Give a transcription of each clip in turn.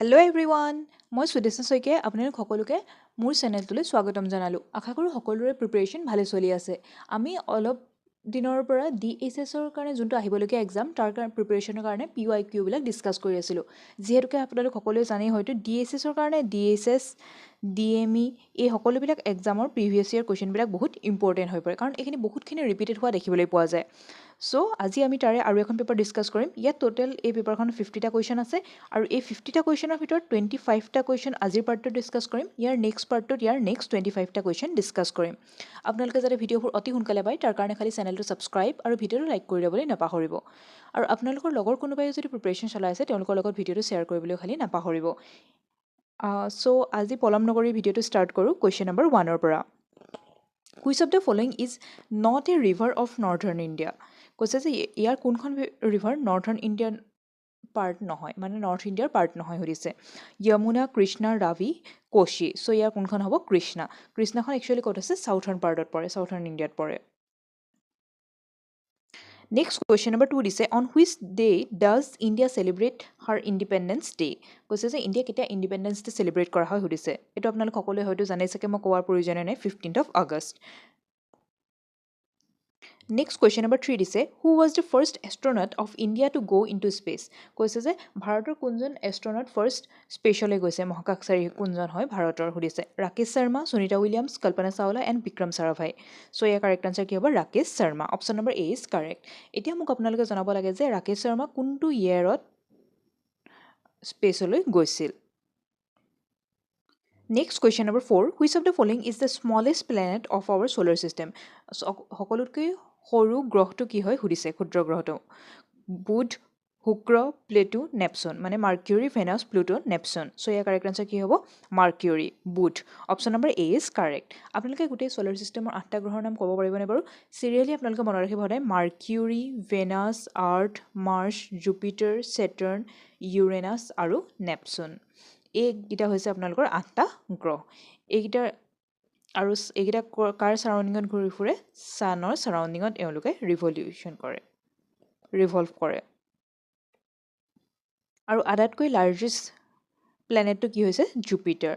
Hello' everyone মই সুদেশনা শইকীয়াই আপোনালোক সকলোকে মোৰ চেনেলটোলৈ স্বাগতম জনালোঁ আশা কৰোঁ সকলোৰে প্ৰিপেৰেশ্যন ভালে চলি আছে আমি অলপ দিনৰ পৰা DSSৰ কাৰণে যোনটো আহিবলগীয়া এক্সাম তাৰ কাৰণে প্ৰিপেৰেশ্যনৰ কাৰণে PYQ বিলাক ডিছকাছ কৰি আছিলোঁ যিহেতুকে আপোনালোক সকলোৱে জানেই হয়তো DSSৰ কাৰণে DSS DME এই সকলোবিলাক এক্সামৰ প্ৰিভিয়াছ ইয়েৰ কুৱেশ্যনবিলাক বহুত ইম্পৰ্টেণ্ট হৈ পৰে কাৰণ এইখিনি বহুতখিনি ৰিপিটেড হোৱা দেখিবলৈ পোৱা যায় চ' আজি আমি তাৰে আৰু এখন পেপাৰ ডিছকাছ কৰিম ইয়াত টোটেল এই পেপাৰখন 50টা কুৱেশ্যন আছে আৰু এই 50টা কুৱেশ্যনৰ ভিতৰত 25টা কুৱেশ্যন আজিৰ পাৰ্টটোত ডিছকাছ কৰিম ইয়াৰ নেক্সট পাৰ্টটোত ইয়াৰ নেক্সট 25টা কুৱেশ্যন ডিছকাছ কৰিম আপোনালোকে যাতে ভিডিঅ'বোৰ অতি সোনকালে পায় তাৰ কাৰণে খালি চেনেলটো ছাবস্ক্ৰাইব আৰু ভিডিঅ'টো লাইক কৰি ল'বলৈ নাপাহৰিব আৰু আপোনালোকৰ লগৰ কোনোবাই যদি প্ৰিপেৰেশ্যন চলাই আছে তেওঁলোকৰ লগত ভিডিঅ'টো শ্বেয়াৰ কৰিবলৈ খালি নাপাহৰিব চ' আজি পলম নকৰি ভিডিঅ'টো ষ্টাৰ্ট কৰোঁ কুৱেশ্যন নম্বৰ 1ৰ পৰা which of the following is not a river of northern India কৈছে যে ইয়াৰ কোনখন ৰিভাৰ নৰ্থাৰ্ণ ইণ্ডিয়ান পাৰ্ট নহয় মানে নৰ্থ ইণ্ডিয়াৰ পাৰ্ট নহয় সুধিছে যমুনা কৃষ্ণা ৰাভি কোশি চ' ইয়াৰ কোনখন হ'ব কৃষ্ণাখন একচুৱেলি ক'ত আছে চাউথাৰ্ণ পাৰ্টত পৰে চাউথাৰ্ণ ইণ্ডিয়াত পৰে নেক্সট কুৱেশ্যন নম্বৰ 2 দিছে on which day does India celebrate her independence day কৈছে যে ইণ্ডিয়া কেতিয়া ইণ্ডিপেণ্ডেন্স ডে চেলিব্ৰেট কৰা হয় সুধিছে এইটো আপোনালোক সকলোৱে হয়তো জানে চাগে মই কোৱাৰ প্ৰয়োজনে নাই 15th August next question number 3 দিছে who was the first astronaut of India to go' into space কৈছে যে ভাৰতৰ কোনজন এষ্ট্ৰনট ফাৰ্ষ্ট স্পেচলৈ গৈছে মহাকাশচাৰী কোনজন হয় ভাৰতৰ সুধিছে Rakesh Sharma Sunita Williams Kalpana Chawla and Vikram Sarabhai so' ইয়াৰ কাৰেক্ট আনচাৰ কি হ'ব Rakesh Sharma option number A is correct এতিয়া মোক আপোনালোকে জনাব লাগে যে ৰাকেশ শৰ্মা কোনটো ইয়েৰত স্পেচলৈ গৈছিল next question number 4 which of the following is the smallest planet of our solar system সকলোতকৈ সৰু গ্ৰহটো কি হয় সুধিছে ক্ষুদ্ৰ গ্ৰহটো বুধ শুক্ৰ প্লেটু নেপচুন মানে মাৰ্কিউৰী ভেনাছ প্লুটো নেপচুন চ' ইয়াৰ কাৰেক্ট আনচাৰ কি হ'ব মাৰ্কিউৰী বুধ option number A is correct আপোনালোকে গোটেই ছ'লাৰ ছিষ্টেমৰ 8টা গ্ৰহৰ নাম ক'ব পাৰিবনে বাৰু চিৰিয়েলি আপোনালোকে মনত ৰাখিব সদায় মাৰ্কিউৰী ভেনাছ আৰ্থ মাৰ্চ জুপিটাৰ ছেটাৰ্ণ ইউৰেনাছ আৰু নেপচুন এইকেইটা হৈছে আপোনালোকৰ 8টা গ্ৰহ এইকেইটাৰ আৰু এইকেইটা কাৰ ছাৰাউণ্ডিঙত ঘূৰি ফুৰে ছানৰ ছাৰাউণ্ডিঙত এওঁলোকে ৰিভল্ভ কৰে আৰু আটাইতকৈ লাৰ্জেষ্ট প্লেনেটটো কি হৈছে জুপিটাৰ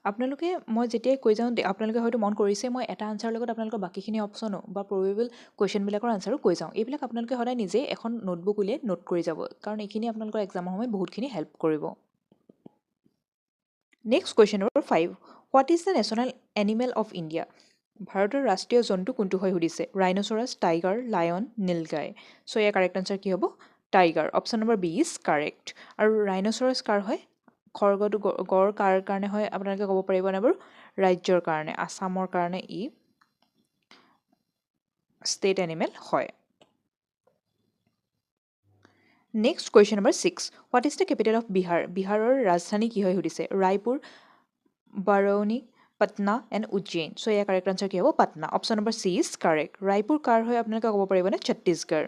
আপোনালোকে মই যেতিয়াই কৈ যাওঁ আপোনালোকে হয়তো মন কৰিছে মই এটা আনচাৰৰ লগত আপোনালোকৰ বাকীখিনি অপশ্যনো বা প্ৰবেবল কুৱেশ্যনবিলাকৰ আনচাৰো কৈ যাওঁ এইবিলাক আপোনালোকে সদায় নিজেই এখন নোটবুক উলিয়াই নোট কৰি যাব কাৰণ এইখিনি আপোনালোকৰ এক্সামৰ সময়ত বহুতখিনি হেল্প কৰিব next question number 5 what is the national animal of India ভাৰতৰ ৰাষ্ট্ৰীয় জন্তু কোনটো হয় সুধিছে rhinoceros tiger lion nilgai so' ইয়াৰ কাৰেক্ট আনচাৰ কি হ'ব tiger option number B is correct আৰু ৰাইন'চৰাছ কাৰ হয় খৰ্গটো গড় কাৰ কাৰণে হয় আপোনালোকে ক'ব পাৰিবনে বাৰু ৰাজ্যৰ কাৰণে আছামৰ কাৰণে ই ষ্টেট এনিমেল হয় next question number 6 what is the capital of বিহাৰৰ ৰাজধানী কি হয় সুধিছে ৰায়পুৰ বাৰৌনি পাটনা এণ্ড উজ্জৈন চ' ইয়াৰ কাৰেক্ট আনচাৰ কি হ'ব Patna option number C is correct Raipur কাৰ হয় আপোনালোকে ক'ব পাৰিবনে ছত্তীশগড়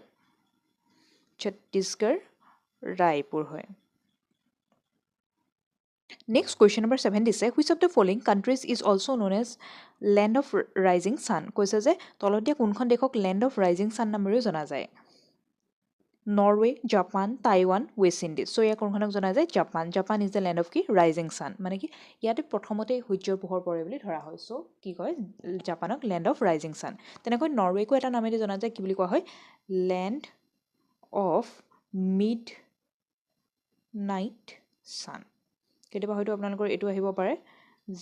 ৰায়পুৰ হয় নেক্সট কুৱেশ্যন নম্বৰ 7 দিছে which of the following countries is also' known as land of rising sun কৈছে যে তলত দিয়া কোনখন দেশক লেণ্ড অফ ৰাইজিং ছান নামেৰেও জনা যায় Norway Japan Taiwan West Indies so' ইয়াৰ কোনখনক জনা যায় Japan is the land of কি ৰাইজিং ছান মানে কি ইয়াতে প্ৰথমতে সূৰ্যৰ পোহৰ পৰে বুলি ধৰা হয় চ' কি কয় জাপানক লেণ্ড অফ ৰাইজিং ছান তেনেকৈ নৰৱেকো এটা নামেৰে জনা যায় কি বুলি কোৱা হয় land of midnight sun কেতিয়াবা হয়তো আপোনালোকৰ এইটো আহিব পাৰে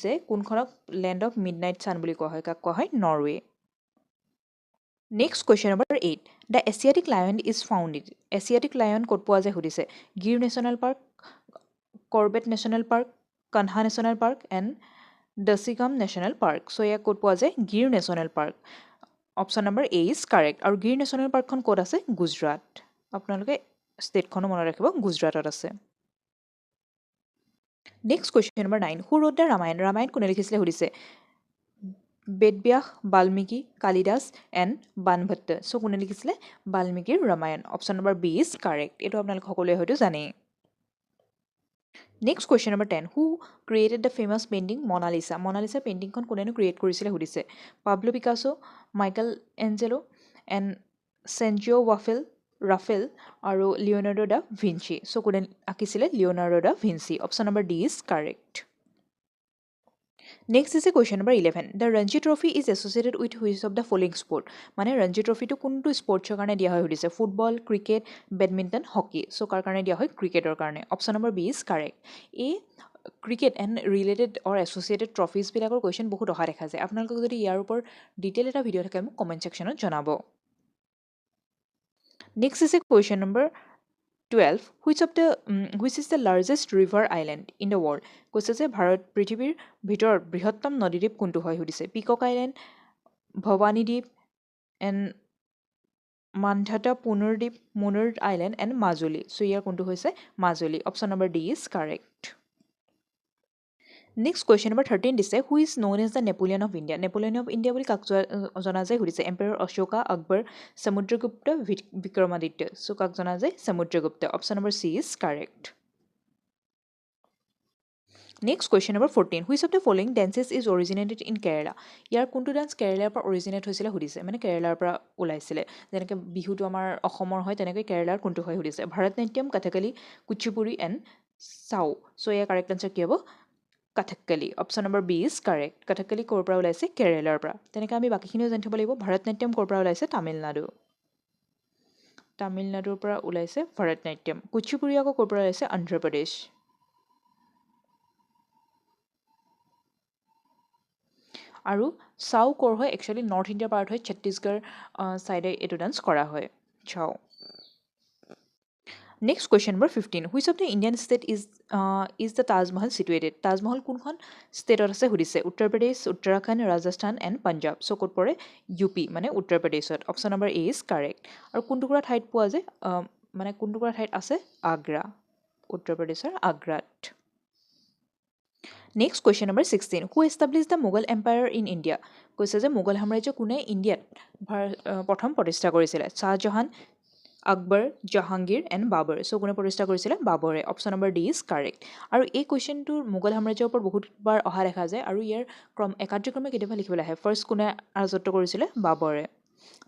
যে কোনখনক land of midnight sun বুলি কোৱা হয় কাক কোৱা হয় Norway next question number 8 the Asiatic lion is found it Asiatic lion ক'ত পোৱা যায় সুধিছে Gir national park Corbett national park Kanha national park and Dachigam national park so' ইয়াক ক'ত পোৱা যায় Gir national park option number A is correct আৰু গিৰ নেশ্যনেল পাৰ্কখন ক'ত আছে গুজৰাট আপোনালোকে ষ্টেটখনো মনত ৰাখিব গুজৰাটত আছে next question number 9 who wrote the Ramayana কোনে লিখিছিলে সুধিছে বেদব্যাস বাল্মীকি কালিদাস এণ্ড বানভট্ট চ' কোনে লিখিছিলে বাল্মীকিৰ Ramayana option number B is correct এইটো আপোনালোক সকলোৱে হয়তো জানেই next question number 10 who created the famous painting Mona Lisa পেইণ্টিংখন কোনেনো ক্ৰিয়েট কৰিছিলে সুধিছে Pablo Picasso Michelangelo and Sanzio' Raphael Raphael আৰু লিঅ'নাৰ্ডো দা ভিঞ্চি। চ' কোনে আঁকিছিলে? Leonardo da Vinci. Option number D is correct. Next is a question number 11। The Ranji trophy is associated with which of the following sport. মানে ৰঞ্জি ট্ৰফিটো কোনটো স্পৰ্টছৰ কাৰণে দিয়া হয় সুধিছে। Football, cricket, badminton, hockey. So' কাৰ কাৰণে দিয়া হয়? ক্ৰিকেটৰ কাৰণে। Option number B is correct. এই cricket and related or associated ট্ৰফিজবিলাকৰ কুৱেশ্যন বহুত অহা দেখা যায়। আপোনালোকক যদি ইয়াৰ ওপৰত ডিটেইল এটা ভিডিঅ' থাকে মোক কমেণ্ট ছেকশ্যনত জনাব। Next is a question number 12, which is the largest river island in the world? কৈছে যে পৃথিৱীৰ ভিতৰত বৃহত্তম নদীদ্বীপ কোনটো হয় সুধিছে। পিকক আইলেণ্ড, ভৱানী দ্বীপ, এণ্ড মান্ধাতা পুনুৰ দ্বীপ, মুনুৰ আইলেণ্ড এণ্ড মাজুলী। চ' ইয়াৰ কোনটো হৈছে? Majuli. Option number D is correct. Next question number 13 দিছে, who is known as the Napoleon of India. Napoleon of India বুলি কাক জনা যায় সুধিছে। এম্পায়াৰ অশোকা, আকবৰ, সমুদ্ৰগুপ্ত, বিক্ৰমাদিত্য। চ' কাক জনা যায়? Samudragupta. Option number C is correct. Next question number 14, which of the following dances is originated in Kerala. ইয়াৰ কোনটো ডান্স কেৰেলাৰ পৰা অৰিজিনেট হৈছিলে সুধিছে। মানে কেৰেলাৰ পৰা ওলাইছিলে। যেনেকৈ বিহুটো আমাৰ অসমৰ হয় তেনেকৈ কেৰেলাৰ কোনটো হয় সুধিছে। Bharatanatyam, Kathakali, Kuchipudi and Chhau. So' ইয়াৰ কাৰেক্ট আনচাৰ কি হ'ব? Kathakali. Option number B is correct. Kathakali ক'ৰ পৰা ওলাইছে? কেৰেলাৰ পৰা। তেনেকৈ আমি বাকীখিনিও জানি থ'ব লাগিব। ভাৰত নাট্যম ক'ৰ পৰা ওলাইছে? তামিলনাডুৰ পৰা ওলাইছে ভাৰত নাট্যম। কুচিপুড়ি আকৌ ক'ৰ পৰা ওলাইছে? অন্ধ্ৰপ্ৰদেশ। আৰু চাও ক'ৰ হয়? একচুৱেলি নৰ্থ ইণ্ডিয়াৰ পাৰ্ট হয়। ছত্তীশগড় ছাইডে এইটো ডান্স কৰা হয়। চাও। Next question number 15, which of the Indian state is the Taj Mahal situated. Taj Mahal কোনখন ষ্টেটত আছে সুধিছে। উত্তৰ প্ৰদেশ, উত্তৰাখণ্ড, ৰাজস্থান এণ্ড পাঞ্জাৱ। চ' ক'ত পৰে? ইউ পি মানে উত্তৰ প্ৰদেশত। Option number A is correct. আৰু কোনটুকুৰা ঠাইত পোৱা যায়? মানে কোনটুকুৰা ঠাইত আছে? আগ্ৰা। উত্তৰ প্ৰদেশৰ আগ্ৰাত। Next question number 16, who establish the Mughal empire in India. কৈছে যে মোগল সাম্ৰাজ্য কোনে ইণ্ডিয়াত প্ৰথম প্ৰতিষ্ঠা কৰিছিলে। শ্বাহজাহান, আকবৰ, জাহাংগীৰ এণ্ড বাবৰ। চ' কোনে প্ৰতিষ্ঠা কৰিছিলে? বাবৰে। Option number D is correct. আৰু এই কুৱেশ্যনটো মোগল সাম্ৰাজ্যৰ ওপৰত বহুতবাৰ অহা দেখা যায় আৰু ইয়াৰ একাদিক্ৰমে কেতিয়াবা লিখিবলৈ আহে। ফাৰ্ষ্ট কোনে ৰাজত্ব কৰিছিলে? বাবৰে।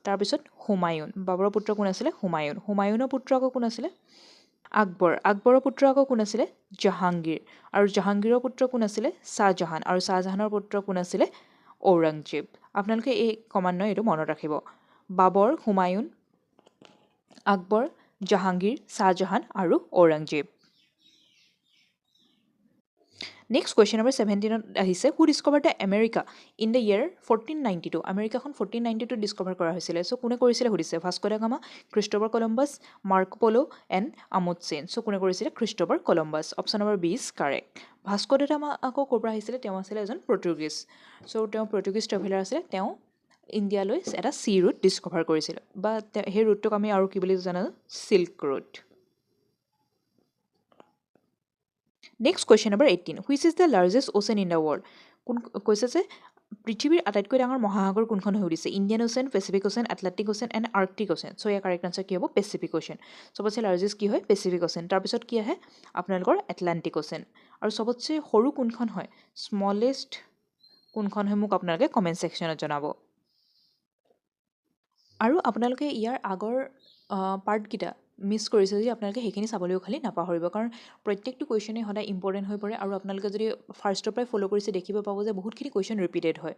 তাৰপিছত হুমায়ুন। বাবৰৰ পুত্ৰ কোন আছিলে? হুমায়ুন। হুমায়ুনৰ পুত্ৰ আকৌ কোন আছিলে? আকবৰ। আকবৰৰ পুত্ৰ আকৌ কোন আছিলে? জাহাংগীৰ। আৰু জাহাংগীৰৰ পুত্ৰ কোন আছিলে? শ্বাহজাহান। আৰু শ্বাহজাহানৰ পুত্ৰ কোন আছিলে? ঔৰংজেব। আপোনালোকে এই ক্ৰমান্বয়ে এইটো মনত ৰাখিব। বাবৰ, হুমায়ুন, আকবৰ, জাহাংগীৰ, শ্বাহজাহান আৰু ঔৰংজেব। নেক্সট কুৱেশ্যন নম্বৰ 17ত আহিছে, who discover the America in the year 1492। আমেৰিকাখন 1492 ডিস্কভাৰ কৰা হৈছিলে। চ' কোনে কৰিছিলে সুধিছে। Vasco da Gama, Christopher Columbus, Marco Polo and Amundsen. So' কোনে কৰিছিলে? Christopher Columbus. Option number B is correct. Vasco da Gama আকৌ ক'ৰ পৰা আহিছিলে? তেওঁ আছিলে এজন পৰ্তুগীজ। চ' তেওঁ পৰ্তুগীজ ট্ৰেভেলাৰ আছিলে। তেওঁ ইণ্ডিয়ালৈ এটা চি ৰুট ডিস্কভাৰ কৰিছিলে বা সেই ৰুটটোক আমি আৰু কি বুলি জানো? Silk route. Next question number 18, which is the largest ocean in the world. কৈছে যে পৃথিৱীৰ আটাইতকৈ ডাঙৰ মহাসাগৰ কোনখন সুধিছে। Indian ocean, Pacific ocean, Atlantic ocean and Arctic ocean. So' ইয়াৰ কাৰেক্ট আনচাৰ কি হ'ব? Pacific ocean. চবতছে লাৰ্জেষ্ট কি হয়? Pacific ocean. তাৰপিছত কি আহে? আপোনালোকৰ এটলাণ্টিক অ'চেন। আৰু চবতছে সৰু কোনখন হয়? স্মলেষ্ট কোনখন হয় মোক আপোনালোকে কমেণ্ট ছেকশ্যনত জনাব। আৰু আপোনালোকে ইয়াৰ আগৰ পাৰ্টকেইটা মিছ কৰিছে যদি আপোনালোকে সেইখিনি চাবলৈও খালি নাপাহৰিব, কাৰণ প্ৰত্যেকটো কুৱেশ্যনেই সদায় ইম্পৰ্টেণ্ট হৈ পৰে আৰু আপোনালোকে যদি ফাৰ্ষ্টৰ পৰাই ফ'ল' কৰিছে দেখিব পাব যে বহুতখিনি কুৱেশ্যন ৰিপিটেড হয়।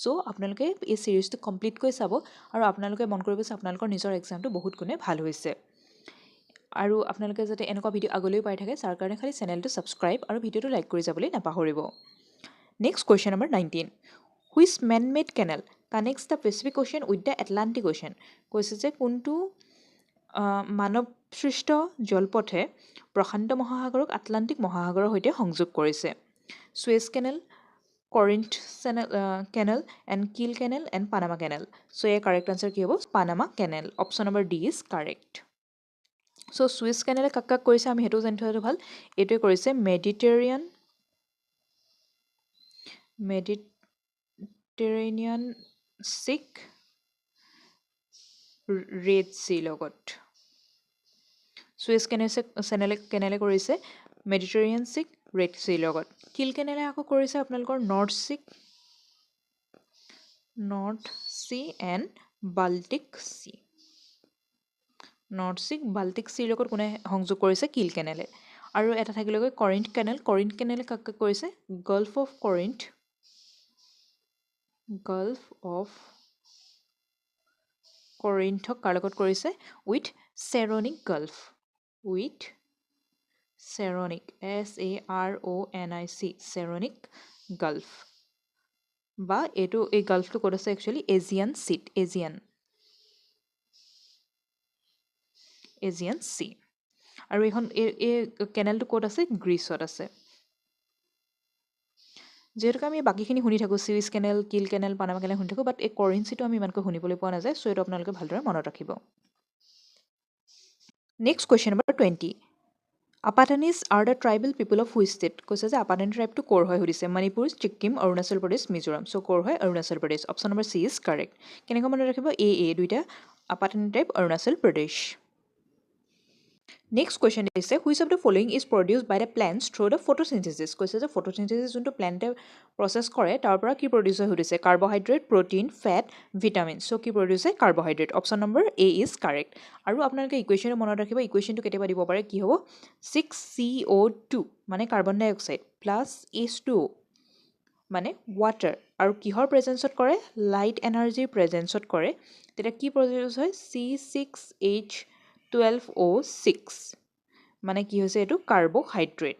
চ' আপোনালোকে এই ছিৰিজটো কমপ্লিটকৈ চাব আৰু আপোনালোকে মন কৰিব যে আপোনালোকৰ নিজৰ এক্সামটো বহুত গুণে ভাল হৈছে। আৰু আপোনালোকে যাতে এনেকুৱা ভিডিঅ' আগলৈও পাই থাকে তাৰ কাৰণে খালি চেনেলটো ছাবস্ক্ৰাইব আৰু ভিডিঅ'টো লাইক কৰি যাবলৈ নাপাহৰিব। Next question number 19, which man made canal connects the Pacific ocean with the Atlantic ocean. কৈছে যে কোনটো মানৱসৃষ্ট জলপথে প্ৰশান্ত মহাসাগৰক আটলাণ্টিক মহাসাগৰৰ সৈতে সংযোগ কৰিছে। ছুৱেজ canal, Corinth canal and Kiel canal and Panama canal. So' ইয়াৰ কাৰেক্ট আনচাৰ কি হ'ব? Panama canal. Option number D is correct. So' ছুৱেজ কেনেলে কাক কাক কৰিছে আমি সেইটোও জানি থোৱাটো ভাল। এইটোৱে কৰিছে মেডিটেৰেনিয়ান চিক ৰেড চি লগত। ছুৱেজ কেনেলে কৰিছে মেডিটেৰেনিয়ান চিক ৰেড চিৰ লগত। কিল কেনেলে আকৌ কৰিছে আপোনালোকৰ north C and Baltic C. North C Baltic চিৰ লগত কোনে সংযোগ কৰিছে কিল কেনেলে আৰু এটা থাকিলেগৈ কৰিণ্ট কেনেলে কাক কাক কৰিছে গাল্ফ অফ কৰিণ্ঠক কাৰ লগত কৰিছে উইথ চেৰনিক গাল্ফ চেৰনিক চেৰনিক গাল্ফ বা এই গাল্ফটো ক'ত আছে একচুৱেলি এজিয়ান চি আৰু এইখন এই কেনেলটো ক'ত আছে গ্ৰীচত আছে যিহেতুকে আমি বাকীখিনি শুনি থাকোঁ চুইচ কেনেল কিল কেনেল পানামা কেনেল শুনি থাকোঁ বাট এই কৰিঞ্চিটো আমি ইমানকৈ শুনিবলৈ পোৱা নাযায় চ' এইটো আপোনালোকে ভালদৰে মনত ৰাখিব next question number 20 Apatanis are the tribal people of which state কৈছে যে আপাটানি ট্ৰাইবটো ক'ৰ হয় সুধিছে মণিপুৰ ছিক্কিম অৰুণাচল প্ৰদেশ মিজোৰাম চ' ক'ৰ হয় Arunachal Pradesh option number C is correct কেনেকৈ মনত ৰাখিব দুইটা Apatani tribe Arunachal Pradesh next question দিছে which of the following is produce by the plants through the photosynthesis কৈছে যে ফটোচিনথেচিছ যোনটো প্লেণ্টে প্ৰচেছ কৰে তাৰ পৰা কি প্ৰডিউচ হয় সুধিছে কাৰ্বহাইড্ৰেট প্ৰটিন ফেট ভিটামিন চ' কি প্ৰডিউচ হয় carbohydrate option number A is correct আৰু আপোনালোকে ইকুৱেশ্যনটো মনত ৰাখিব ইকুৱেশ্যনটো কেতিয়াবা দিব পাৰে কি হ'ব 6CO2 মানে কাৰ্বন ডাই অক্সাইড প্লাছ H2O মানে ৱাটাৰ আৰু কিহৰ প্ৰেজেঞ্চত কৰে লাইট এনাৰ্জিৰ প্ৰেজেঞ্চত কৰে তেতিয়া কি প্ৰডিউচ হয় C6H12O6 মানে কি হৈছে এইটো কাৰ্বহাইড্ৰেট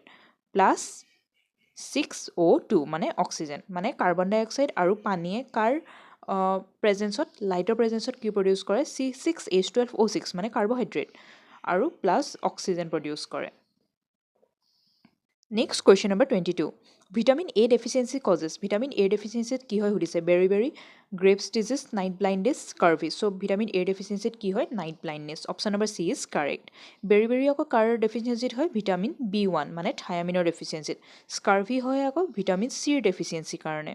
প্লাছ 6O2 মানে অক্সিজেন মানে কাৰ্বন ডাই অক্সাইড আৰু পানীয়ে কাৰ প্ৰেজেঞ্চত লাইটৰ প্ৰেজেঞ্চত কি প্ৰডিউচ কৰে C6H12O6 মানে কাৰ্বহাইড্ৰেট আৰু প্লাছ অক্সিজেন প্ৰডিউচ কৰে next question number 22 vitamin A deficiency causes vitamin A ডেফিচিয়েঞ্চিত কি হয় সুধিছে beri Graves disease night blindness scurvy so' vitamin A ডেফিচিয়েঞ্চিত কি হয় night blindness option number C is correct beri আকৌ কাৰ ডেফিচিয়েঞ্চিত হয় ভিটামিন B1 মানে থায়ামিনৰ ডেফিচিয়েঞ্চিত স্কাৰ্ভি হয় আকৌ ভিটামিন চিৰ ডেফিচিয়েঞ্চিৰ কাৰণে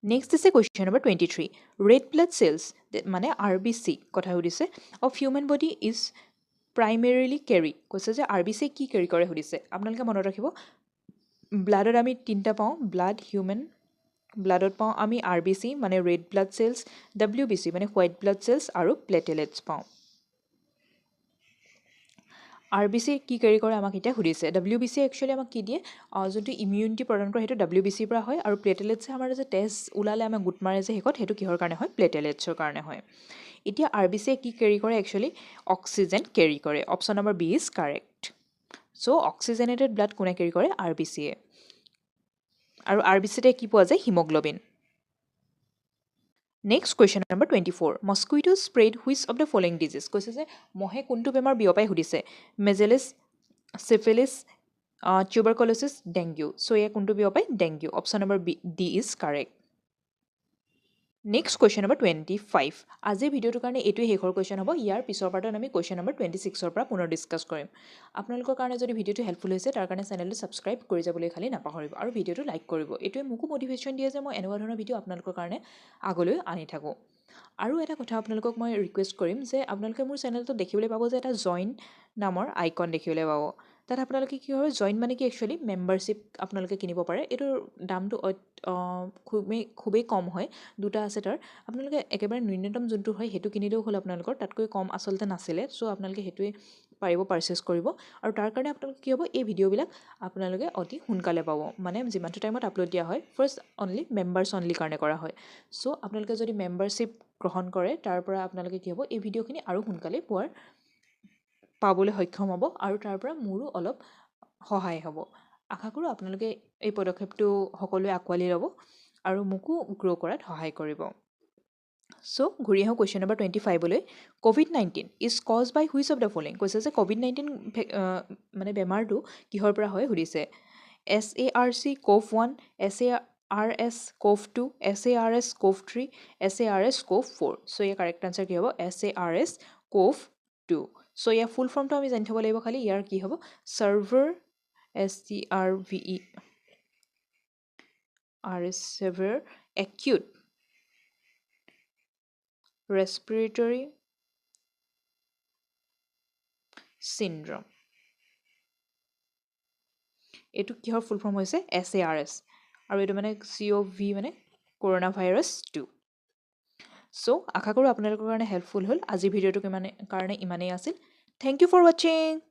নেক্সট দিছে question number 23 red blood cells মানে RBC কথা সুধিছে of human body is primarily carry কৈছে যে RBC কি কেৰি কৰে সুধিছে আপোনালোকে মনত ৰাখিব ব্লাডত আমি তিনিটা পাওঁ ব্লাডত পাওঁ আমি RBC মানে ৰেড ব্লাড চেলছ WBC মানে হোৱাইট ব্লাড চেলছ আৰু প্লেটেলেটছ পাওঁ RBC কি কেৰি কৰে আমাক এতিয়া সুধিছে WBC একচুৱেলি আমাক কি দিয়ে যোনটো ইমিউনিটি প্ৰদান কৰে সেইটো WBCৰ পৰা হয় আৰু প্লেটেলেটছে আমাৰ যে তেজ ওলালে আমাক গোট মাৰে যে শেষত সেইটো কিহৰ কাৰণে হয় প্লেটেলেটছৰ কাৰণে হয় এতিয়া RBC কি কেৰি কৰে একচুৱেলি অক্সিজেন কেৰি কৰে option number B is correct so' oxygenated blood কোনে কেৰি কৰে RBCয়ে আৰু RBCতে কি পোৱা যায় haemoglobin next question number 24 mosquito spread which of the following disease কৈছে যে মহে কোনটো বেমাৰ বিয়পাই সুধিছে মেজেলিছ চিফিলিছ টিউবাৰকলছিছ ডেংগু চ' এয়া কোনটো বিয়পাই dengue option number D is correct next question number 25 আজিৰ ভিডিঅ'টোৰ কাৰণে এইটোৱে শেষৰ কুৱেশ্যন হ'ব ইয়াৰ পিছৰ পাৰ্টত আমি কুৱেশ্যন নম্বৰ 26ৰ পৰা পুনৰ ডিছকাছ কৰিম আপোনালোকৰ কাৰণে যদি ভিডিঅ'টো হেল্পফুল হৈছে তাৰ কাৰণে চেনেলটো ছাবস্ক্ৰাইব কৰি যাবলৈ খালি নাপাহৰিব আৰু ভিডিঅ'টো লাইক কৰিব এইটোৱে মোকো মটিভেশ্যন দিয়ে যে মই এনেকুৱা ধৰণৰ ভিডিঅ' আপোনালোকৰ কাৰণে আগলৈ আনি থাকোঁ আৰু এটা কথা আপোনালোকক মই ৰিকুৱেষ্ট কৰিম যে আপোনালোকে মোৰ চেনেলটো দেখিবলৈ পাব যে এটা জইন নামৰ আইকন দেখিবলৈ পাব তাত আপোনালোকে কি হয় জইন মানে কি একচুৱেলি মেম্বাৰশ্বিপ আপোনালোকে কিনিব পাৰে এইটোৰ দামটো খুবেই কম হয় দুটা আছে তাৰ আপোনালোকে একেবাৰে ন্যূনতম যোনটো হয় সেইটো কিনিলেও হ'ল আপোনালোকৰ তাতকৈ কম আচলতে নাছিলে চ' আপোনালোকে সেইটোৱে পাৰিব পাৰ্চেছ কৰিব আৰু তাৰ কাৰণে আপোনালোকে কি হ'ব এই ভিডিঅ'বিলাক আপোনালোকে অতি সোনকালে পাব মানে যিমানটো টাইমত আপলোড দিয়া হয় ফাৰ্ষ্ট অনলি মেম্বাৰ্ছ অনলি কাৰণে কৰা হয় চ' আপোনালোকে যদি মেম্বাৰশ্বিপ গ্ৰহণ কৰে তাৰ পৰা আপোনালোকে কি হ'ব এই ভিডিঅ'খিনি আৰু সোনকালে পাবলৈ সক্ষম হ'ব আৰু তাৰ পৰা মোৰো অলপ সহায় হ'ব আশা কৰোঁ আপোনালোকে এই পদক্ষেপটো সকলোৱে আঁকোৱালি ল'ব আৰু মোকো গ্ৰ' কৰাত সহায় কৰিব চ' ঘূৰি আহোঁ কুৱেশ্যন নম্বৰ 25লৈ COVID-19 is cause by which of the following কৈছে যে COVID-19 মানে বেমাৰটো কিহৰ পৰা হয় সুধিছে SARS-CoV-1 SARS-CoV-2 SARS-CoV-3 SARS-CoV-4 চ' ইয়াৰ কাৰেক্ট আনচাৰ কি হ'ব SARS-CoV-2 চ' ইয়াৰ ফুল ফৰ্মটো আমি জানি থ'ব লাগিব খালি ইয়াৰ কি হ'ব server severe acute respiratory syndrome এইটো কিহৰ ফুল ফৰ্ম হৈছে SARS আৰু এইটো মানে COV মানে কৰোণা ভাইৰাছ 2 চ' আশা কৰোঁ আপোনালোকৰ কাৰণে হেল্পফুল হ'ল আজিৰ ভিডিঅ'টো কাৰণে ইমানেই আছিল থেংক ইউ ফৰ ৱাচিং